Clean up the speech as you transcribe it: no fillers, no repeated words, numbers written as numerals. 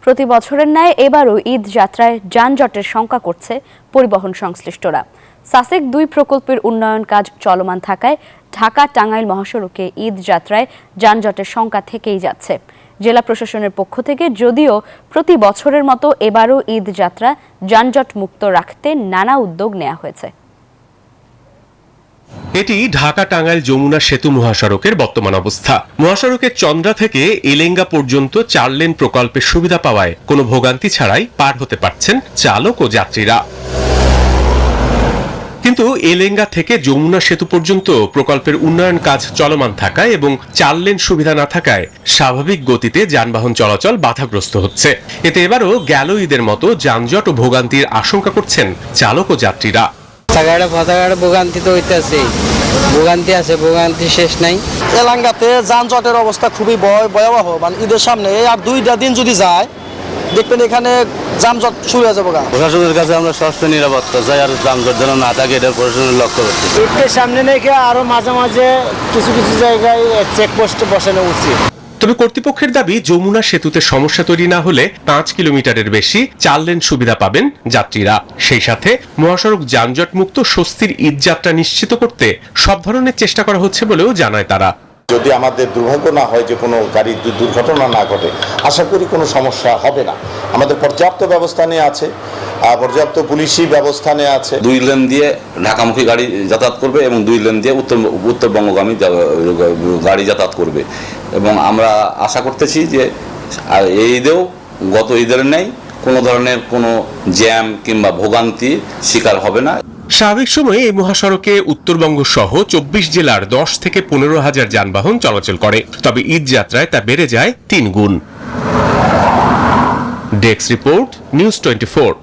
প্রতি বছরের ন্যায় এবারও ঈদ যাত্রায় যানজটের শঙ্কা করছে পরিবহন সংশ্লিষ্টরা। সাসেক ২ প্রকল্পের উন্নয়ন কাজ চলমান থাকায় ঢাকা টাঙ্গাইল মহাসড়কে ঈদ যাত্রায় যানজটের শঙ্কা থেকেই যাচ্ছে। জেলা প্রশাসনের পক্ষ থেকে যদিও প্রতি বছরের মতো এবারও ঈদ যাত্রা যানজট মুক্ত রাখতে নানা উদ্যোগ নেওয়া হয়েছে। এটি ঢাকা টাঙ্গাইল যমুনা সেতু মহাসড়কের বর্তমান অবস্থা। মহাসড়কের চন্দ্রা থেকে এলেঙ্গা পর্যন্ত 4 লেন প্রকল্পের সুবিধা পাওয়ায় কোনো ভোগান্তি ছাড়াই পার হতে পারছেন চালক ও যাত্রীরা। কিন্তু এলেঙ্গা থেকে যমুনা সেতু পর্যন্ত প্রকল্পের উন্নয়ন কাজ চলমান থাকায় এবং 4 লেন সুবিধা না থাকায় স্বাভাবিক গতিতে যানবাহন চলাচল বাধাগ্রস্ত হচ্ছে। এতে এবারও গেল ঈদের মতো যানজট ও ভোগান্তির আশঙ্কা করছেন চালক ও যাত্রীরা। ভোগান্তি তো হইতেছে, ভোগান্তি শেষ নাই। এলাঙ্গাতে যানজটের অবস্থা খুবই ভয়াবহ। মানে ঈদের সামনে আর 2টা দিন যদি যায় দেখবেন এখানে যানজট শুরু হয়ে যাবে। প্রশাসনের কাছে আমরা সবচেয়ে নিরাপত্তা চাই, আর যানজট যেন না থাকে এটা প্রশাসনের লক্ষ্য করতে। ঈদের সামনে নাকি আরো মাঝে মাঝে কিছু জায়গায় চেকপোস্ট বসানো উচিত। তবে কর্তৃপক্ষের দাবি যমুনা সেতুতে সমস্যা তৈরি না হলে 5 কিলোমিটারের বেশি 4 লেন সুবিধা পাবেন যাত্রীরা। সেই সাথে মহাসড়ক যানজট মুক্ত স্বস্তির ঈদ যাত্রা নিশ্চিত করতে সব ধরনের চেষ্টা করা হচ্ছে বলেও জানায় তারা। যদি আমাদের দুর্ভাগ্য না হয় যে কোনো গাড়ির দুর্ঘটনা না ঘটে, আশা করি কোনো সমস্যা হবে না। আমাদের পর্যাপ্ত ব্যবস্থা নিয়ে আছে, পর্যাপ্ত পুলিশি ব্যবস্থা নিয়ে আছে। 2 লেন দিয়ে ঢাকামুখী গাড়ি যাতায়াত করবে এবং 2 লেন দিয়ে উত্তরবঙ্গগামী গাড়ি যাতায়াত করবে। এবং আমরা আশা করতেছি যে এই ঈদেও গত ঈদের নেই কোনো ধরনের কোনো জ্যাম কিংবা ভোগান্তি শিকার হবে না। স্বাভাবিক সময়ে এই মহাসড়কে উত্তরবঙ্গ সহ 24 জেলার 10 থেকে 15 হাজার যানবাহন চলাচল করে। তবে ঈদ যাত্রায় তা বেড়ে যায় 3 গুণ। Desk report, news 24।